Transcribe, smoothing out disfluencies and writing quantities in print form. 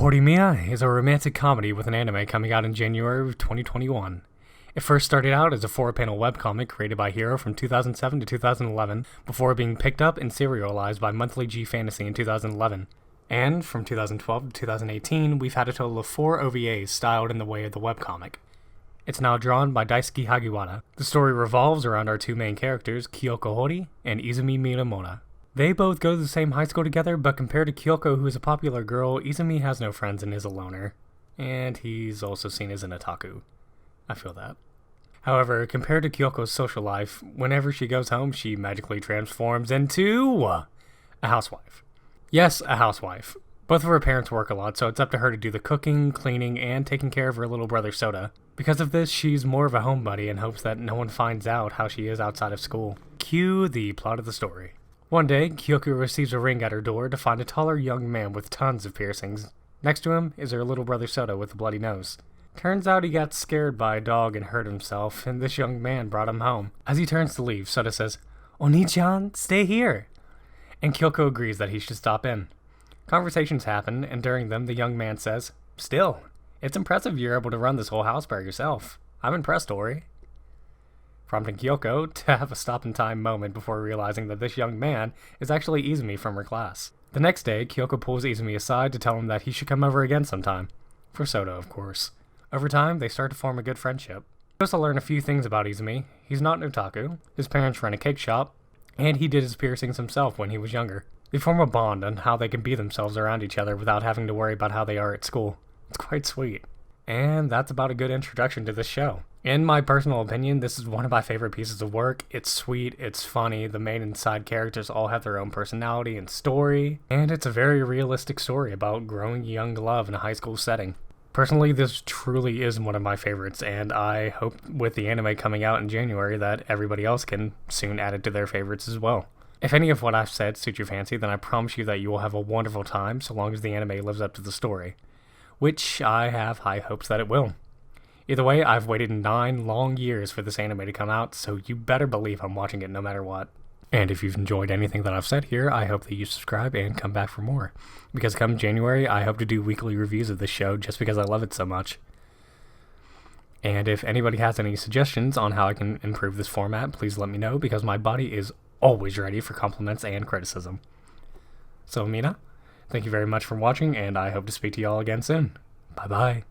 Horimiya is a romantic comedy with an anime coming out in January of 2021. It first started out as a 4-panel webcomic created by Hero from 2007 to 2011, before being picked up and serialized by Monthly G Fantasy in 2011. And from 2012 to 2018, we've had a total of 4 OVAs styled in the way of the webcomic. It's now drawn by Daisuke Hagiwara. The story revolves around our two main characters, Kyoko Hori and Izumi Miramona. They both go to the same high school together, but compared to Kyoko, who is a popular girl, Izumi has no friends and is a loner. And he's also seen as an otaku. I feel that. However, compared to Kyoko's social life, whenever she goes home, she magically transforms into a housewife. Yes, a housewife. Both of her parents work a lot, so it's up to her to do the cooking, cleaning, and taking care of her little brother Soda. Because of this, she's more of a homebody and hopes that no one finds out how she is outside of school. Cue the plot of the story. One day, Kyoko receives a ring at her door to find a taller young man with tons of piercings. Next to him is her little brother Soda with a bloody nose. Turns out he got scared by a dog and hurt himself, and this young man brought him home. As he turns to leave, Soda says, "Oni-chan, stay here!" And Kyoko agrees that he should stop in. Conversations happen, and during them, the young man says, "Still, it's impressive you're able to run this whole house by yourself. I'm impressed, Ori." Prompting Kyoko to have a stop-in-time moment before realizing that this young man is actually Izumi from her class. The next day, Kyoko pulls Izumi aside to tell him that he should come over again sometime. For Soda, of course. Over time, they start to form a good friendship. We also learn a few things about Izumi. He's not an otaku, his parents run a cake shop, and he did his piercings himself when he was younger. They form a bond on how they can be themselves around each other without having to worry about how they are at school. It's quite sweet. And that's about a good introduction to this show. In my personal opinion, this is one of my favorite pieces of work. It's sweet, it's funny, the main and side characters all have their own personality and story, and it's a very realistic story about growing young love in a high school setting. Personally, this truly is one of my favorites, and I hope with the anime coming out in January that everybody else can soon add it to their favorites as well. If any of what I've said suits your fancy, then I promise you that you will have a wonderful time so long as the anime lives up to the story, which I have high hopes that it will. Either way, I've waited 9 long years for this anime to come out, so you better believe I'm watching it no matter what. And if you've enjoyed anything that I've said here, I hope that you subscribe and come back for more. Because come January, I hope to do weekly reviews of this show just because I love it so much. And if anybody has any suggestions on how I can improve this format, please let me know because my body is always ready for compliments and criticism. So Mina, thank you very much for watching, and I hope to speak to y'all again soon. Bye-bye.